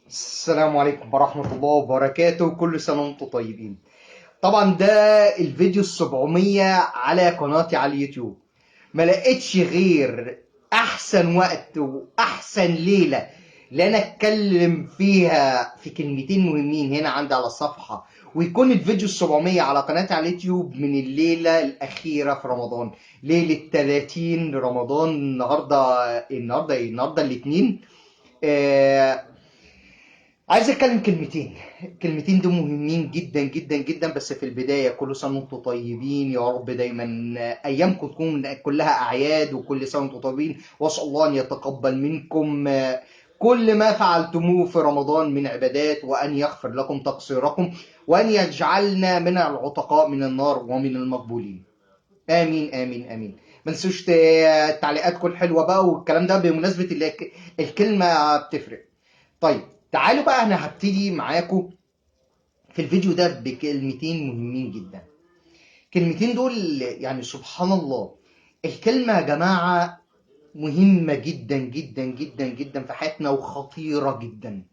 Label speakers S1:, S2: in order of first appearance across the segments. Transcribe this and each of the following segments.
S1: السلام عليكم ورحمة الله وبركاته. كل سنة وانتم طيبين. طبعا ده الفيديو ال700 على قناتي على اليوتيوب. ما لقيتش غير احسن وقت واحسن ليلة اللي انا اتكلم فيها في كلمتين مهمين هنا عندي على الصفحة، ويكون الفيديو ال700 على قناتي على اليوتيوب من الليلة الأخيرة في رمضان، ليلة 30 رمضان. النهارده الاثنين. عايز اتكلم كلمتين دول مهمين جدا جدا جدا. بس في البدايه كل سنه وانتم طيبين، يا رب دايما ايامكم تكون كلها اعياد، وكل سنه وانتم طيبين، واسال الله ان يتقبل منكم كل ما فعلتموه في رمضان من عبادات، وان يغفر لكم تقصيركم، وان يجعلنا من العتقاء من النار ومن المقبولين. امين امين امين. ما تنسوش تعليقاتكم الحلوه بقى والكلام ده بمناسبه الكلمه بتفرق. طيب، تعالوا بقى انا هبتدي معاكم في الفيديو ده بكلمتين مهمين جدا. كلمتين دول يعني سبحان الله، الكلمة يا جماعة مهمة جدا جدا جدا جدا في حياتنا وخطيرة جدا.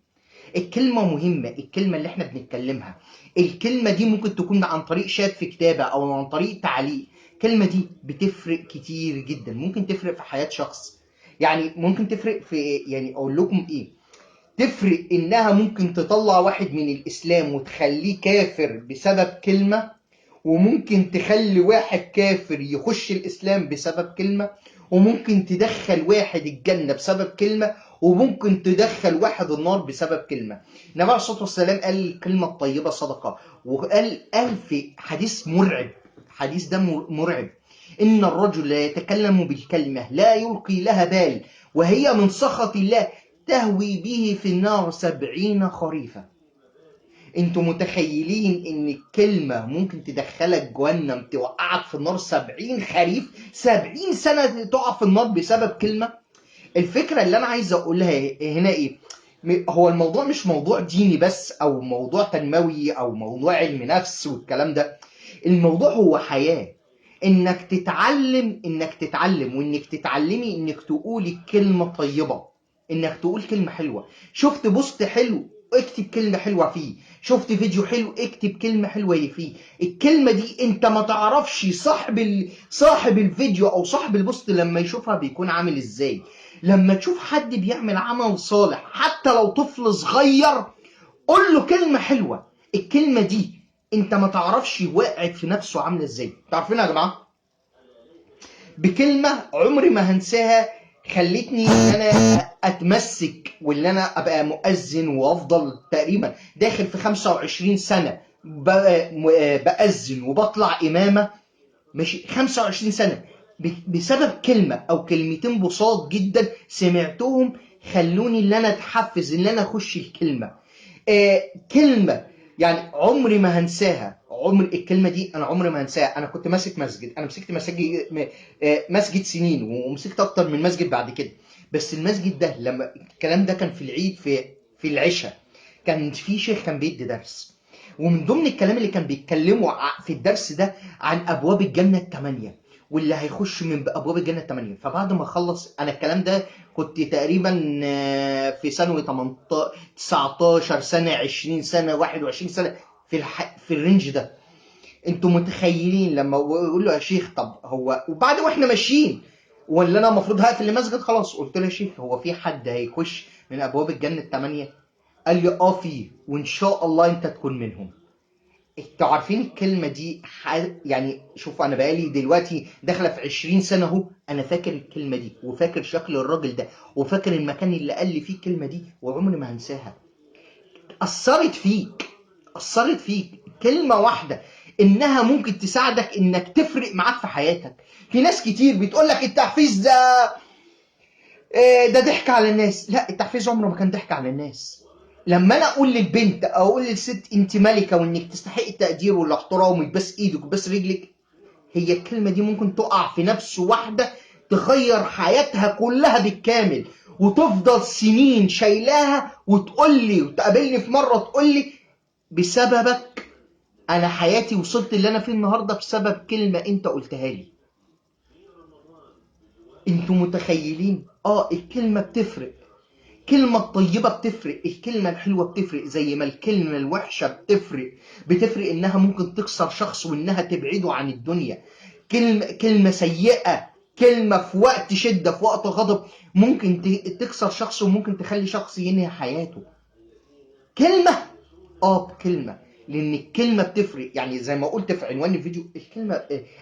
S1: الكلمة مهمة، الكلمة اللي احنا بنتكلمها، الكلمة دي ممكن تكون عن طريق شات في كتابة او عن طريق تعليق. الكلمة دي بتفرق كتير جدا، ممكن تفرق في حياة شخص. يعني ممكن تفرق في، يعني اقول لكم ايه، تفرق انها ممكن تطلع واحد من الاسلام وتخليه كافر بسبب كلمة، وممكن تخلي واحد كافر يخش الاسلام بسبب كلمة، وممكن تدخل واحد الجنة بسبب كلمة، وممكن تدخل واحد النار بسبب كلمة. النبي عليه الصلاة والسلام قال الكلمة الطيبة صدقة، وقال في حديث مرعب، الحديث ده مرعب: إن الرجل لا يتكلم بالكلمة لا يلقي لها بال وهي من سخط الله تهوي به في النار 70 خريفا. انتوا متخيلين ان الكلمة ممكن تدخلك جهنم، توقعك في النار 70 خريف، 70 سنة تقع في النار بسبب كلمة؟ الفكرة اللي انا عايز اقولها هنا ايه؟ هو الموضوع مش موضوع ديني بس، او موضوع تنموي، او موضوع علم نفس والكلام ده. الموضوع هو حياة. انك تتعلم وانك تتعلمي انك تقولي كلمة طيبة، انك تقول كلمة حلوة. شفت بوست حلو، اكتب كلمة حلوة فيه. شفت فيديو حلو، اكتب كلمة حلوة فيه. الكلمة دي انت ما تعرفش صاحب الفيديو او صاحب البوست لما يشوفها بيكون عامل ازاي. لما تشوف حد بيعمل عمل صالح، حتى لو طفل صغير، قول له كلمة حلوة. الكلمة دي انت ما تعرفش وقعت في نفسه عاملة ازاي. تعرفين يا جماعة، بكلمة عمري ما هنساها خلتني ان انا اتمسك، وان انا ابقى مؤذن، وافضل تقريبا داخل في 25 سنة بأذن وبطلع امامة. ماشي، 25 سنة بسبب كلمة او كلمتين بساط جدا سمعتهم، خلوني ان انا اتحفز ان انا اخش الكلمة. كلمة يعني عمري ما هنساها. الكلمة دي انا عمري ما هنساها. انا كنت ماسك مسجد، انا مسكت مسجد سنين، ومسكت اكتر من مسجد بعد كده. بس المسجد ده لما الكلام ده كان في العيد، في العشاء، كان في شيخ كان بيدي درس، ومن ضمن الكلام اللي كان بيتكلموا في الدرس ده عن ابواب الجنه الثمانيه، واللي هيخش من ابواب الجنه الثمانيه. فبعد ما خلص انا الكلام ده، كنت تقريبا في ثانوي 18 19 سنه، 20 سنه، 21 سنه، في الرينج ده. انتوا متخيلين لما يقول له يا شيخ طب هو، وبعد واحنا ماشيين، ولا انا المفروض هقفل المسجد خلاص، قلت له يا شيخ هو في حد هيخش من ابواب الجنه الثمانيه؟ قال لي اه في، وان شاء الله انت تكون منهم. انتوا عارفين الكلمة دي يعني شوف، انا بقالي دلوقتي داخلة في 20 سنة اهو، انا فاكر الكلمة دي، وفاكر شكل الراجل ده، وفاكر المكان اللي قال لي فيه الكلمة دي، وعمري ما هنساها. اثرت فيك، اثرت فيك كلمة واحدة، انها ممكن تساعدك انك تفرق معاك في حياتك. في ناس كتير بتقول لك التحفيز ده ضحك على الناس. لا، التحفيز عمره ما كان ضحك على الناس. لما انا اقول للبنت او اقول للست انت ملكه، وانك تستحقي التقدير والاحترام، وتباس ايدك وتباس رجلك، هي الكلمه دي ممكن تقع في نفس واحده تغير حياتها كلها بالكامل، وتفضل سنين شايلاها، وتقول لي وتقابلني في مره تقول لي بسببك انا حياتي وصلت اللي انا فيه النهارده بسبب كلمه انت قلتها لي. انتوا متخيلين؟ الكلمه بتفرق. الكلمة الطيبة بتفرق، الكلمة الحلوة بتفرق، زي ما الكلمة الوحشة بتفرق انها ممكن تكسر شخص وانها تبعده عن الدنيا. كلمة سيئة، كلمة في وقت شدة، في وقت غضب، ممكن تكسر شخص وممكن تخلي شخص ينهي حياته. كلمة بكلمة، لان الكلمة بتفرق. يعني زي ما قلت في عنوان الفيديو،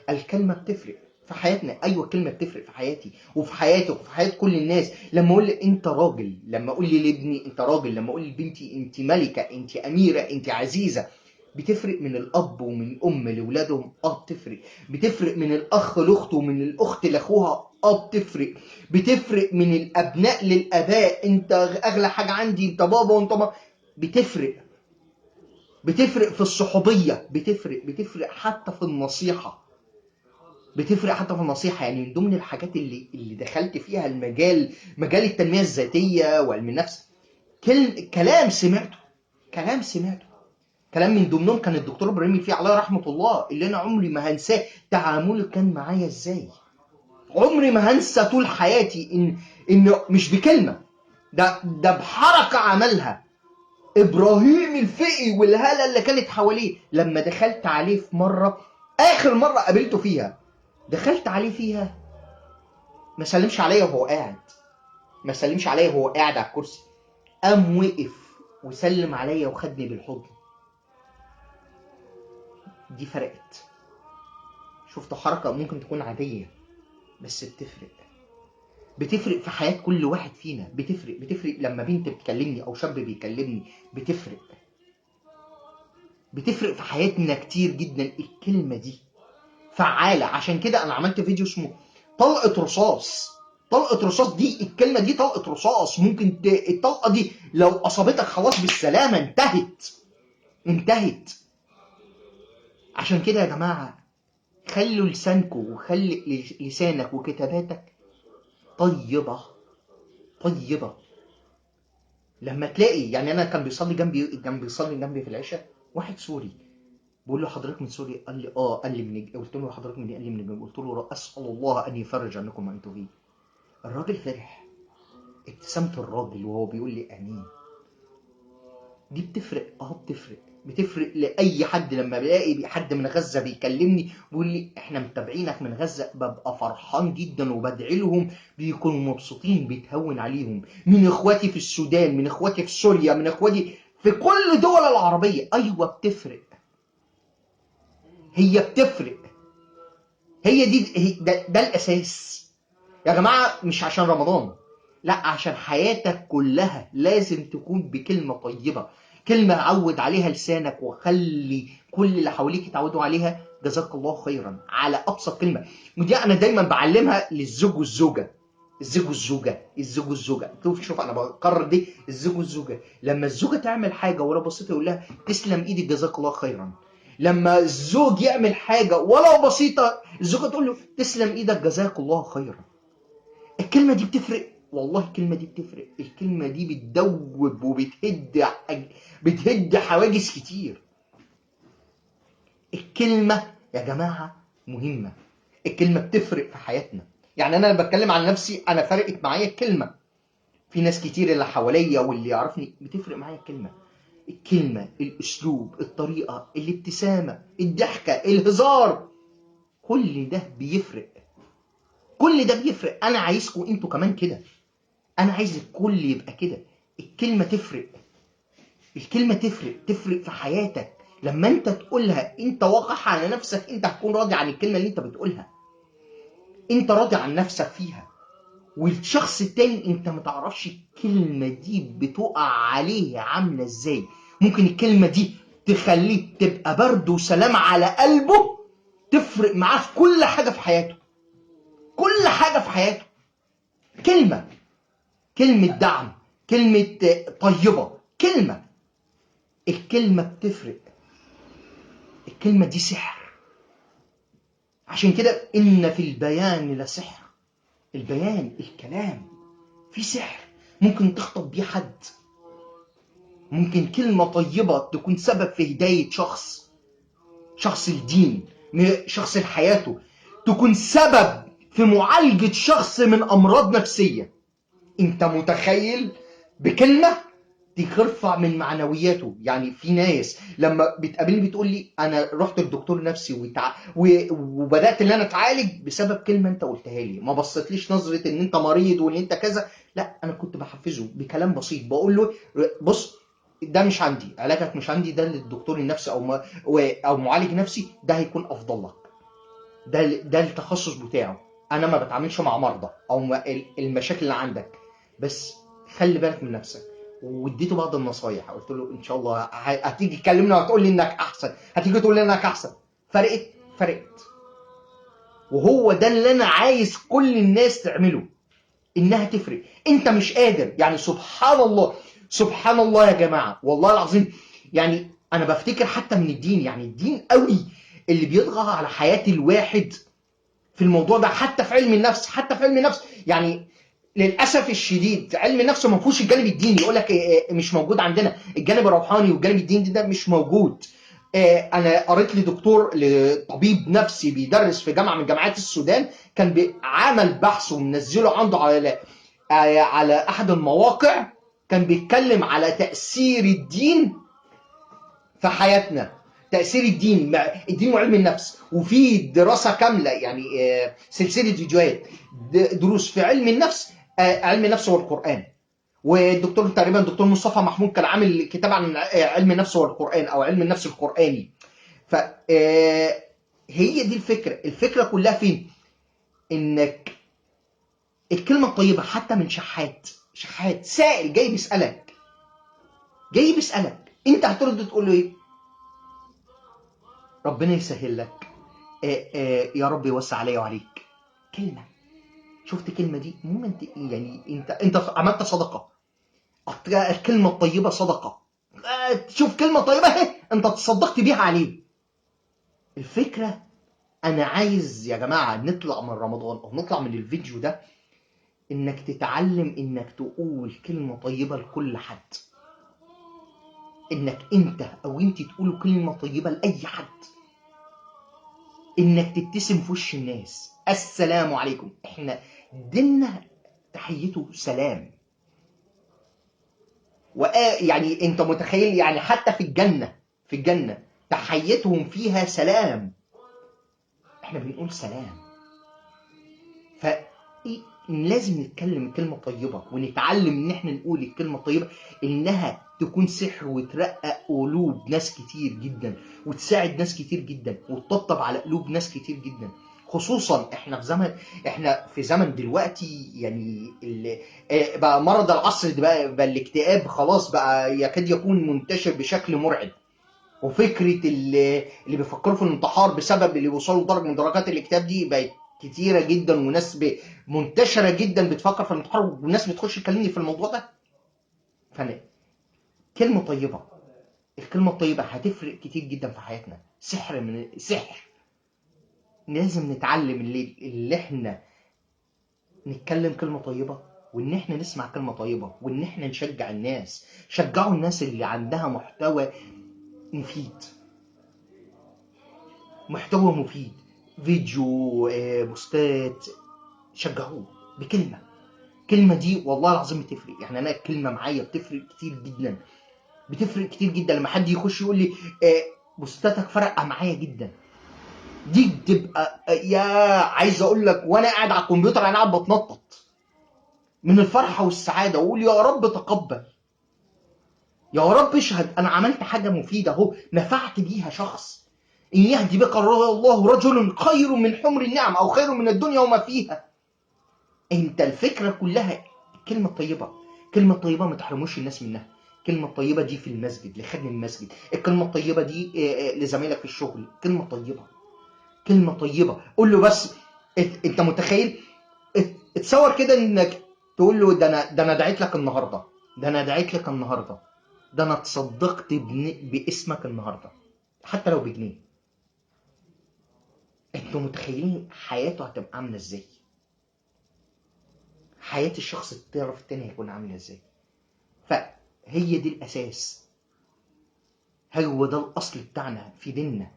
S1: الكلمة بتفرق في حياتنا. ايوه الكلمة بتفرق في حياتي وفي حياتك وفي حياة كل الناس. لما اقول لي انت راجل، لما اقول لي لابني انت راجل، لما اقول لبنتي انت ملكة، انت اميرة، انت عزيزة، بتفرق من الاب ومن الام لاولادهم. بتفرق من الاخ لاخته ومن الاخت لاخوها. بتفرق من الابناء للاباء، انت اغلى حاجة عندي، انت بابا وانت ماما. بتفرق في الصحوبية، بتفرق حتى في النصيحة. يعني من ضمن الحاجات اللي دخلت فيها مجال التنمية الذاتية وعلم النفس، كلام سمعته، كلام من ضمنهم كان الدكتور ابراهيم الفقي عليه رحمة الله، اللي انا عمري ما هنساه. تعامله كان معايا ازاي، عمري ما هنسى طول حياتي انه مش بكلمة، ده بحركة عملها ابراهيم الفقي والهالة اللي كانت حواليه. لما دخلت عليه في مرة، اخر مرة قابلته فيها، دخلت عليه فيها، ما سلمش عليا وهو قاعد على الكرسي، قام وقف وسلم عليا وخدني بالحضن. دي فرقت. شفت حركة ممكن تكون عادية بس بتفرق في حياة كل واحد فينا. بتفرق لما بنت بتكلمني او شاب بيكلمني، بتفرق في حياتنا كتير جدا. الكلمة دي فعالة. عشان كده انا عملت فيديو اسمه طلقة رصاص. دي الكلمة دي طلقة رصاص، ممكن الطلقة دي لو اصابتك خلاص بالسلامة، انتهت. عشان كده يا جماعة، خلوا لسانكم وخلي لسانك وكتاباتك طيبة. لما تلاقي، يعني انا كان بيصلي جنبي في العشاء واحد سوري، بقول له حضرتك من سوريا؟ قال لي قال لي قلت له حضرتك من قال لي من الجنوب. قلت له اسال الله ان يفرج عنكم ما انتم فيه. الراجل فرح، ابتسامه الراجل وهو بيقول لي امين. دي بتفرق لاي حد. لما بلاقي حد من غزه بيكلمني بيقول لي احنا متابعينك من غزه، ببقى فرحان جدا وبدعي لهم، بيكونوا مبسوطين، بيتهون عليهم. من اخواتي في السودان، من اخواتي في سوريا، من اخواتي في كل دول العربيه. ايوه بتفرق، هي بتفرق. هي دي ده الاساس يا جماعه. مش عشان رمضان، لا، عشان حياتك كلها لازم تكون بكلمه طيبه، كلمه عود عليها لسانك وخلي كل اللي حواليك يتعودوا عليها. جزاك الله خيرا، على ابسط كلمه. ودي انا دايما بعلمها للزوج والزوجه. شوف انا بكرر دي، الزوج والزوجه. لما الزوجه تعمل حاجه ولو بسيطه يقول لها تسلم ايدك جزاك الله خيرا. لما الزوج يعمل حاجه ولو بسيطه، الزوجه تقول له تسلم ايدك جزاك الله خيرا. الكلمه دي بتفرق، والله الكلمه دي بتفرق. الكلمه دي بتدوب بتهد حواجز كتير. الكلمه يا جماعه مهمه، الكلمه بتفرق في حياتنا. يعني انا بتكلم عن نفسي، انا فرقت معايا الكلمه. في ناس كتير اللي حواليا واللي يعرفني بتفرق معايا الكلمه، الاسلوب، الطريقه، الابتسامه، الضحكه، الهزار، كل ده بيفرق. انا عايزكم انتوا كمان كده، انا عايز الكل يبقى كده. الكلمه تفرق في حياتك. لما انت تقولها انت واقع على نفسك، انت هتكون راضي عن الكلمه اللي انت بتقولها، انت راضي عن نفسك فيها. والشخص التاني انت متعرفش الكلمه دي بتقع عليه عامله ازاي. ممكن الكلمه دي تخليه تبقى برد وسلام على قلبه، تفرق معاه في كل حاجه في حياته. كلمه دعم، كلمه طيبه، الكلمه بتفرق. الكلمه دي سحر. عشان كده ان في البيان لسحر. الكلام في سحر. ممكن تخطب بيه حد، ممكن كلمة طيبة تكون سبب في هداية شخص الدين، شخص لحياته، تكون سبب في معالجة شخص من أمراض نفسية. انت متخيل بكلمه ترفع من معنوياته. يعني في ناس لما بتقابلني بتقول لي انا رحت للدكتور نفسي وبدات ان انا اتعالج بسبب كلمه انت قلتها لي، ما بصيتليش نظره ان انت مريض وان انت كذا، لا انا كنت بحفزه بكلام بسيط، بقول له بص ده مش عندي، علاجك مش عندي، ده للدكتور النفسي او معالج نفسي، ده هيكون افضل لك، ده التخصص بتاعه، انا ما بتعاملش مع مرضى او المشاكل اللي عندك، بس خلي بالك من نفسك. واديته بعض النصايح، قلت له ان شاء الله هتيجي تكلمنا وهتقول لي انك احسن، هتيجي تقول لي انك احسن. فرقت. وهو ده اللي انا عايز كل الناس تعمله، انها تفرق. انت مش قادر، يعني سبحان الله، سبحان الله يا جماعه، والله العظيم. يعني انا بفتكر حتى من الدين، يعني الدين قوي اللي بيطغى على حياه الواحد في الموضوع ده، حتى في علم النفس، يعني للاسف الشديد علم النفس ما فيهوش الجانب الديني، يقول لك مش موجود عندنا الجانب الروحاني والجانب الديني، ده مش موجود. انا قريت لدكتور لطبيب نفسي بيدرس في جامعه من جامعات السودان، كان عمل بحث ومنزله عنده على احد المواقع، كان بيتكلم على تاثير الدين في حياتنا، تاثير الدين وعلم النفس، وفي دراسه كامله، يعني سلسله فيديوهات دروس في علم النفس، علم النفس والقران. والدكتور تقريبا دكتور مصطفى محمود كان عامل كتاب عن علم النفس والقران او علم النفس القراني. ف هي دي الفكره كلها فين؟ انك الكلمه الطيبه حتى من شحات سائل جاي بيسالك، انت هترد تقول له ايه؟ ربنا يسهل لك، يا رب يوسع عليا وعليك. كلمه، شفت كلمه دي ممكن يعني انت عملت صدقه، الكلمه الطيبه صدقه، تشوف كلمه طيبه اهي انت تصدقت بيها عليه. الفكره انا عايز يا جماعه نطلع من رمضان او نطلع من الفيديو ده انك تتعلم انك تقول كلمه طيبه لكل حد، انك انت او انت تقولوا كلمه طيبه لاي حد، انك تبتسم في وش الناس، السلام عليكم. احنا ديننا تحيته سلام، يعني انت متخيل يعني حتى في الجنه تحيتهم فيها سلام، احنا بنقول سلام. فلازم نتكلم كلمه طيبه ونتعلم ان احنا نقول الكلمه الطيبه، انها تكون سحر وترقق قلوب ناس كتير جدا، وتساعد ناس كتير جدا، وتطبطب على قلوب ناس كتير جدا. خصوصا احنا في زمن دلوقتي، يعني بقى مرض العصر ده، بقى الاكتئاب خلاص بقى يكاد يكون منتشر بشكل مرعب. وفكره اللي بيفكروا في الانتحار بسبب اللي وصلوا لدرجه من درجات الاكتئاب دي بقت كتيره جدا، وناس منتشره جدا بتفكر في الانتحار، والناس بتخش تكلمني في الموضوع ده. فانا كلمه طيبه، الكلمه الطيبه هتفرق كتير جدا في حياتنا، سحر. لازم نتعلم اللي احنا نتكلم كلمه طيبه، وان احنا نسمع كلمه طيبه، وان احنا نشجع الناس. شجعوا الناس اللي عندها محتوى مفيد، فيديو، بوستات، شجعوه بكلمه. الكلمه دي والله العظيم بتفرق. يعني انا الكلمه معايا بتفرق كتير جدا. لما حد يخش يقول لي بوستاتك فرقه معايا جدا، دي بتبقى يا عايز اقول لك وانا قاعد على الكمبيوتر انا قاعد بتنطط من الفرحه والسعاده، واقول يا رب تقبل، يا رب اشهد انا عملت حاجه مفيده اهو، نفعت بيها شخص. ان يهدي بك الله رجل خير من حمر النعم، او خير من الدنيا وما فيها. انت الفكره كلها الكلمه الطيبه. الكلمه الطيبه ما تحرموش الناس منها. الكلمه الطيبه دي في المسجد لخدم المسجد، الكلمه الطيبه دي لزمايلك في الشغل، كلمه طيبه قول له بس. انت متخيل؟ اتصور كده انك تقول له ده انا دعيت لك النهارده، ده انا تصدقت باسمك النهارده، حتى لو بجنيه. انتوا متخيلين حياته هتبقى عامله ازاي؟ حياه الشخص الطرف التاني هيكون عامله ازاي؟ فهي دي الاساس، هو ده الاصل بتاعنا في ديننا.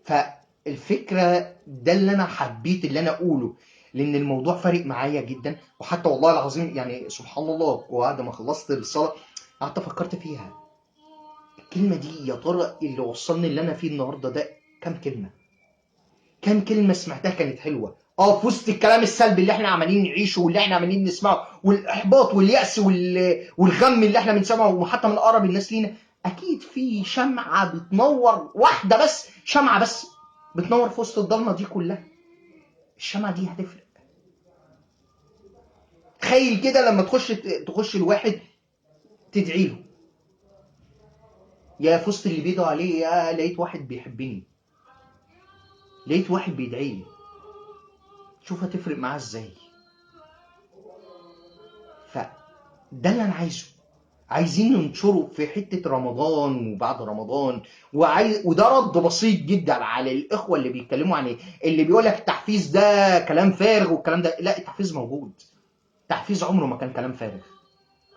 S1: فالفكره ده اللي انا حبيت اللي انا اقوله، لان الموضوع فارق معايا جدا. وحتى والله العظيم يعني سبحان الله، وبعد ما خلصت الصلاه قعدت فكرت فيها، الكلمه دي يا ترى اللي وصلني اللي انا فيه النهارده ده كام كلمه؟ كام كلمه سمعتها كانت حلوه في وسط الكلام السلبي اللي احنا عمالين نعيشه واللي احنا عمالين نسمعه، والاحباط واليأس والغم اللي احنا بنسمعه، وحتى من اقرب الناس لينا. اكيد في شمعه بتنور، واحده بس، شمعه بس بتنور في وسط الضلمه دي كلها. الشمعه دي هتفرق. تخيل كده لما تخش الواحد تدعي له، يا في وسط اللي بيدعوا عليه يا لقيت واحد بيحبني، لقيت واحد بيدعي لي، شوف هتفرق معاه ازاي. فده اللي انا عايزين ننشره في حتة رمضان وبعد رمضان. وده رد بسيط جدا على الإخوة اللي بيتكلموا عن اللي بيقول لك التحفيز ده كلام فارغ والكلام ده. لا، التحفيز موجود. التحفيز عمره ما كان كلام فارغ.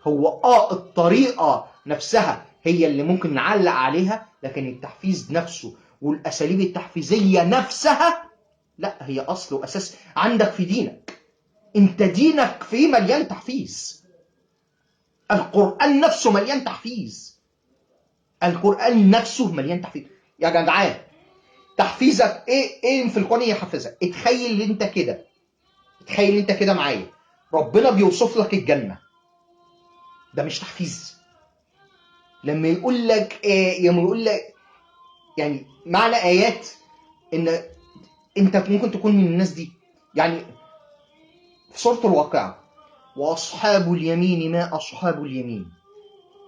S1: هو الطريقة نفسها هي اللي ممكن نعلق عليها، لكن التحفيز نفسه والأساليب التحفيزية نفسها لا، هي أصل وأساس عندك في دينك. انت دينك فيه مليان تحفيز. القرآن نفسه مليان تحفيز. القرآن نفسه مليان تحفيز يا جدعان. تحفيزك ايه في القرآن يحفزك؟ اتخيل انت كده، اتخيل انت كده معايا، ربنا بيوصف لك الجنة، ده مش تحفيز؟ لما يقول لك لما يقول لك يعني معنى آيات ان انت ممكن تكون من الناس دي. يعني في سورة الواقعة، واصحاب اليمين ما اصحاب اليمين،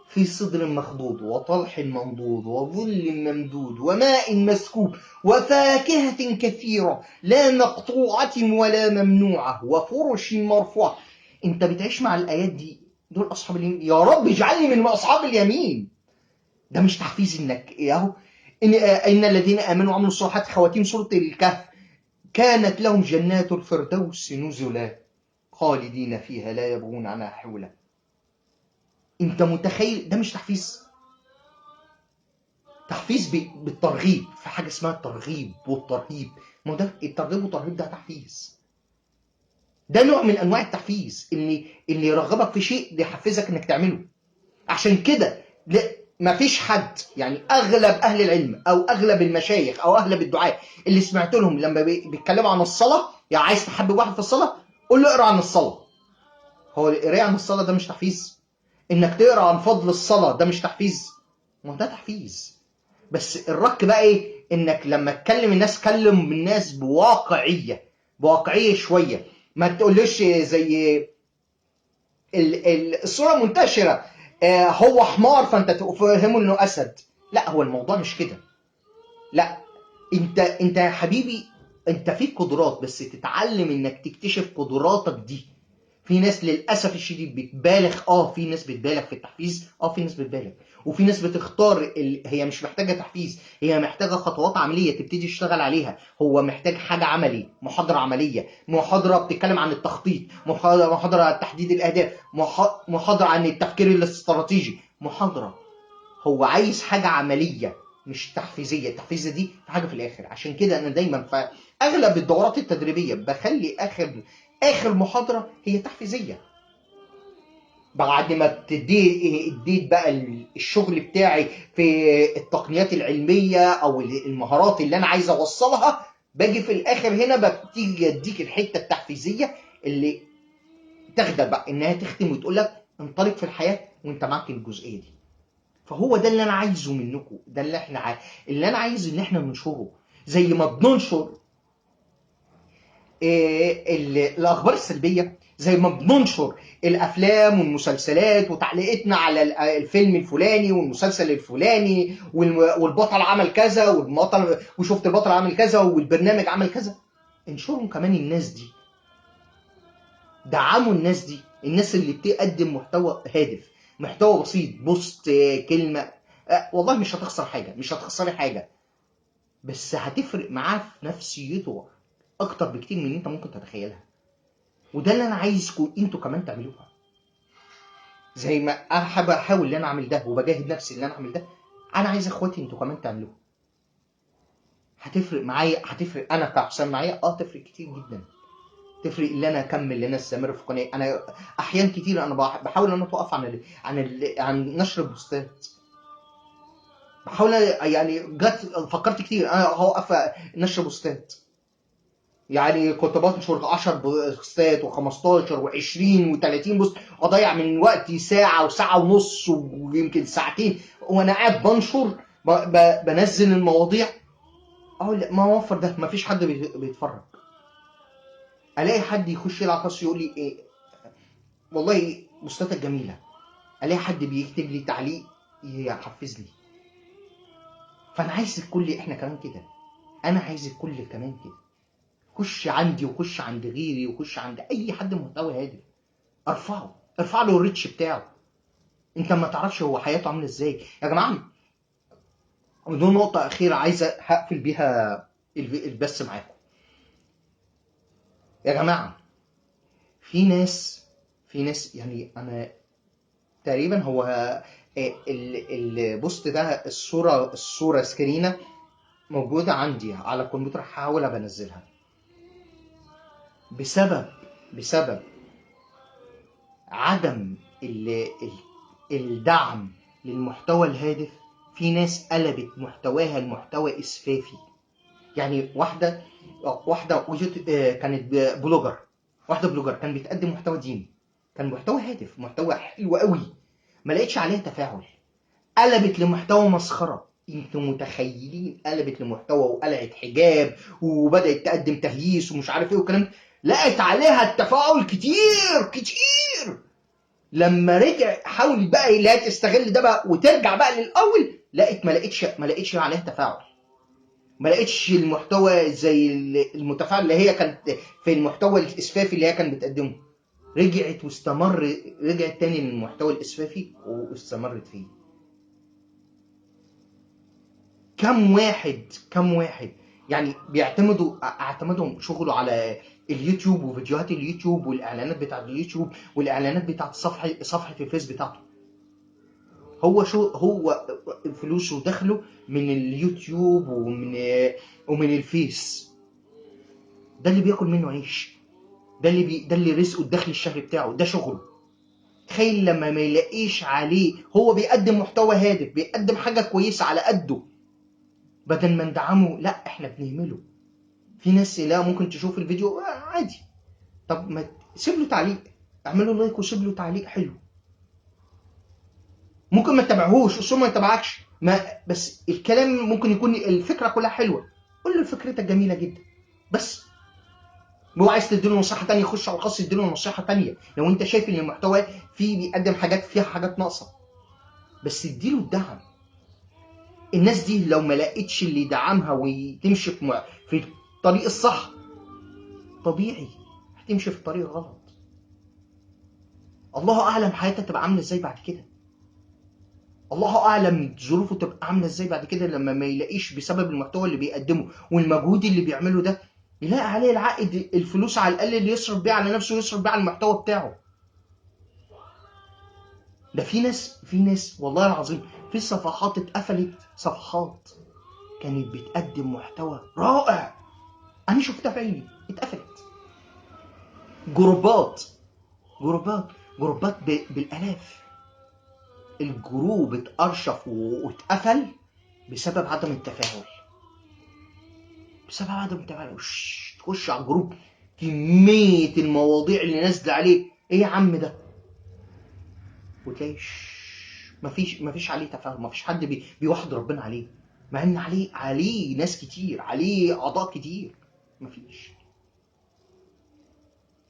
S1: في صدر مخضود وطلح منضود وظل ممدود وماء مسكوب وفاكهة كثيرة لا مقطوعة ولا ممنوعة وفرش مرفوعة. انت بتعيش مع الآيات دي، دول أصحاب اليمين. يا رب اجعلني من أصحاب اليمين. ده مش تحفيز انك اهو إن الذين آمنوا وعملوا الصالحات، خواتيم سورة الكهف، كانت لهم جنات الفردوس نزلا خالدين فيها لا يبغون عنها حولا. انت متخيل؟ ده مش تحفيز. تحفيز بالترغيب، في حاجه اسمها الترغيب والترهيب. ما ده الترغيب والترهيب ده تحفيز. ده نوع من انواع التحفيز، اللي يرغبك في شيء ده يحفزك انك تعمله. عشان كده ما فيش حد، يعني اغلب اهل العلم او اغلب المشايخ او اغلب الدعاة اللي سمعت لهم لما بيتكلموا عن الصلاه، يعني عايز تحبب واحد في الصلاه قول له اقرا عن الصلاه. هو القرايه عن الصلاه ده مش تحفيز؟ انك تقرا عن فضل الصلاه ده مش تحفيز؟ ما ده تحفيز. بس الرك بقى ايه؟ انك لما تكلم الناس كلم الناس بواقعيه، بواقعيه شويه. ما تقولش زي الصوره منتشره هو حمار فانت تفهمه انه اسد. لا، هو الموضوع مش كده. لا، انت يا حبيبي، انت فيك قدرات، بس تتعلم انك تكتشف قدراتك دي. في ناس للاسف الشديد بتبالغ، في ناس بتبالغ في التحفيز، في ناس بتبالغ، وفي ناس بتختار هي مش محتاجه تحفيز، هي محتاجه خطوات عمليه تبتدي تشتغل عليها. هو محتاج حاجه عملي، محاضره عمليه، محاضره بتتكلم عن التخطيط، محاضره عن تحديد الاهداف، محاضره عن التفكير الاستراتيجي، محاضره. هو عايز حاجه عمليه مش تحفيزيه. التحفيزيه دي حاجه في الاخر. عشان كده انا دايما في اغلب الدورات التدريبيه بخلي اخر محاضره هي تحفيزيه. بعد ما اديت بقى الشغل بتاعي في التقنيات العلميه او المهارات اللي انا عايز اوصلها، باجي في الاخر هنا بتيجي اديك الحته التحفيزيه اللي تاخدك بقى انها تختم وتقول لك انطلق في الحياه وانت معاك الجزئيه دي. فهو ده اللي انا عايزه منكم، ده اللي اللي انا عايز ان احنا ننشره، زي ما بننشر الاخبار السلبيه، زي ما بننشر الافلام والمسلسلات وتعليقتنا على الفيلم الفلاني والمسلسل الفلاني والبطل عمل كذا وشفت البطل عمل كذا والبرنامج عمل كذا. انشروا كمان الناس دي، دعموا الناس دي، الناس اللي بتقدم محتوى هادف، محتوى بسيط، بوست، كلمه. والله مش هتخسر حاجه، مش هتخسري حاجه، بس هتفرق معاه في نفسيته اكتر بكتير من اللي انت ممكن تتخيلها. وده اللي انا عايزكم انتوا كمان تعملوها. زي ما انا بحاول ان انا اعمل ده وبجاهد نفسي ان انا اعمل ده، انا عايز اخواتي انتوا كمان تعملوها. هتفرق معايا، هتفرق انا كحسام معايا، تفرق كتير جدا. تفرق ان انا اكمل، ان انا استمر في قناه. انا احيان كتير انا بحاول ان انا اتوقف عن نشر البوستات. بحاول يعني فكرت كتير انا هوقف نشر بوستات. يعني كنت بنشر 10 بوستات و15 و20 و30 بوست، اضيع من وقتي ساعه وساعه ونص ويمكن ساعتين وانا قاعد بنشر، بنزل المواضيع. اقول ما اوفر ده، ما فيش حد بيتفرج. الاقي حد يخش يلعب خاص يقول لي ايه والله بوستاتك جميله، الاقي حد بيكتب لي تعليق يحفزني. فانا عايز الكل، احنا كمان كده، انا عايز الكل كمان كده. خش عندي وخش عند غيري وخش عند اي حد محتوى هادف، ارفع له الريتش بتاعه. انت ما تعرفش هو حياته عامله ازاي يا جماعه. ودي نقطه اخيره عايز هقفل بيها البث معاكم يا جماعه. في ناس يعني انا تقريبا هو البوست ده، الصوره سكرينه موجوده عندي على الكمبيوتر، هحاول بنزلها. بسبب عدم الدعم للمحتوى الهادف، في ناس قلبت محتواها المحتوى اسفافي. يعني واحده كانت بلوجر، واحده بلوجر كان بتقدم محتوى ديني، كان محتوى هادف، محتوى حلو قوي، ما لقيتش عليها تفاعل، قلبت لمحتوى مسخره. انتوا متخيلين؟ قلبت لمحتوى وقلعت حجاب وبدات تقدم تهييس ومش عارف ايه والكلام ده، لقت عليها التفاعل كتير كتير. لما رجع حاول بقى لا تستغل ده بقى وترجع بقى للاول، ما لقيتش عليها تفاعل، ما لقيتش المحتوى زي المتفاعل اللي هي كانت في المحتوى الاسفافي اللي هي كانت بتقدمه. رجعت تاني للمحتوى الاسفافي واستمرت فيه. كم واحد يعني اعتمدوا شغله على اليوتيوب وفيديوهات اليوتيوب والاعلانات بتاعت اليوتيوب والاعلانات بتاعت صفحه الفيس بتاعته. هو فلوسه ودخله من اليوتيوب ومن الفيس. ده اللي بياكل منه عيش، ده اللي رزقه الدخل الشهري بتاعه، ده شغله. تخيل لما ما يلاقيش عليه، هو بيقدم محتوى هادف، بيقدم حاجه كويسه على قده، بدل ما ندعمه لا احنا بنهمله. في ناس لا ممكن تشوف الفيديو عادي، طب ما سيب له تعليق، اعمله لايك وسيب له تعليق حلو. ممكن ما تتابعهوش وثم ما يتابعكش، بس الكلام ممكن يكون الفكره كلها حلوه، قول له فكرتك جميله جدا. بس لو عايز تديله نصيحه تانية خش على الخاص اديله نصيحه تانية. لو انت شايف ان المحتوى فيه بيقدم حاجات فيها حاجات ناقصه، بس اديله الدعم. الناس دي لو ما لقيتش اللي يدعمها وتمشي في الطريق الصح، طبيعي هتمشي في الطريق غلط. الله اعلم حياتها تبقى عامله ازاي بعد كده، الله اعلم ظروفه تبقى عامله ازاي بعد كده لما ما يلاقيش بسبب المحتوى اللي بيقدمه والمجهود اللي بيعمله ده، يلاقي عليه العائد، الفلوس على الاقل اللي يصرف بيها على نفسه ويصرف بيها على المحتوى بتاعه. ده في ناس والله العظيم، في صفحات اتقفلت، صفحات كانت بتقدم محتوى رائع، انا شفتها في عيني اتقفلت. جروبات جروبات جروبات بالالاف، الجروب اتأرشف واتقفل بسبب عدم التفاعل. تخش على الجروب، كمية المواضيع اللي نازلة عليه ايه يا عم ده، وتلاقي مفيش عليه تفاعل، مفيش حد بيوحد ربنا عليه، مع ان عليه ناس كتير، عليه اعضاء كتير، مفيش.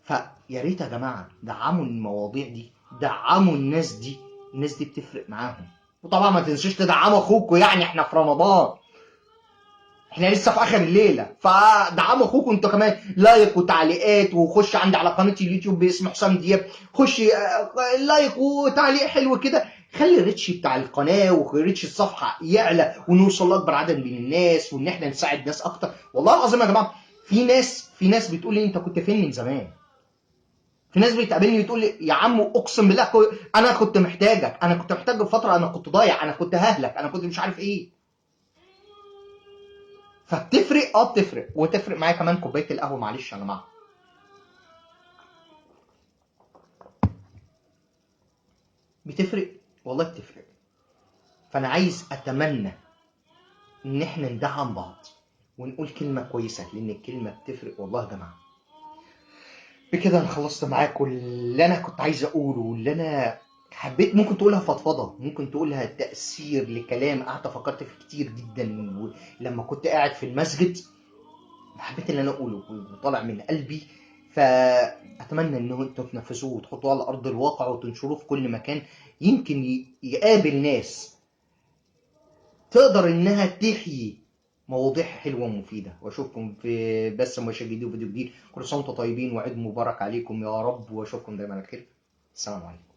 S1: فيا ريت يا جماعة دعموا المواضيع دي، دعموا الناس دي بتفرق معاهم. وطبعا ما تنسوش تدعموا اخوكم، يعني احنا في رمضان، احنا لسه في اخر الليله، فدعموا اخوكم انتوا كمان، لايك وتعليقات، وخش عندي على قناه اليوتيوب باسم حسام دياب، خش لايك وتعليق حلو كده، خلي الريتش بتاع القناه وريتش الصفحه يعلى ونوصل لاكبر عدد من الناس، وان احنا نساعد ناس اكتر. والله العظيم يا جماعه، في ناس بتقول لي انت كنت فين من زمان. في ناس بتقابلني بتقول لي يا عم اقسم بالله انا كنت محتاجك، انا كنت محتاج فتره، انا كنت ضايع، انا كنت ههلك، انا كنت مش عارف ايه. فبتفرق بتفرق، وتفرق معايا كمان كوبايه القهوه، معلش يا جماعه. بتفرق، والله بتفرق. فانا عايز اتمنى ان احنا ندعم بعض ونقول كلمة كويسة، لان الكلمة بتفرق والله يا جماعة. بكده انا خلصت معاكم اللي انا كنت عايز اقوله، واللي انا حبيت ممكن تقولها فضفضة، ممكن تقولها تأثير لكلام قعدت فكرت فيه كتير جدا لما كنت قاعد في المسجد. حبيت اللي انا اقوله وطالع من قلبي. فاتمنى ان انتوا تنفذوه وتحطوه على ارض الواقع وتنشروه في كل مكان، يمكن يقابل ناس تقدر انها تحيي مواضيع حلوه ومفيده. واشوفكم في بث مباشر جديد وفيديو جديد. كل سنه وانتم طيبين وعيد مبارك عليكم يا رب، واشوفكم دايما على خير. السلام عليكم.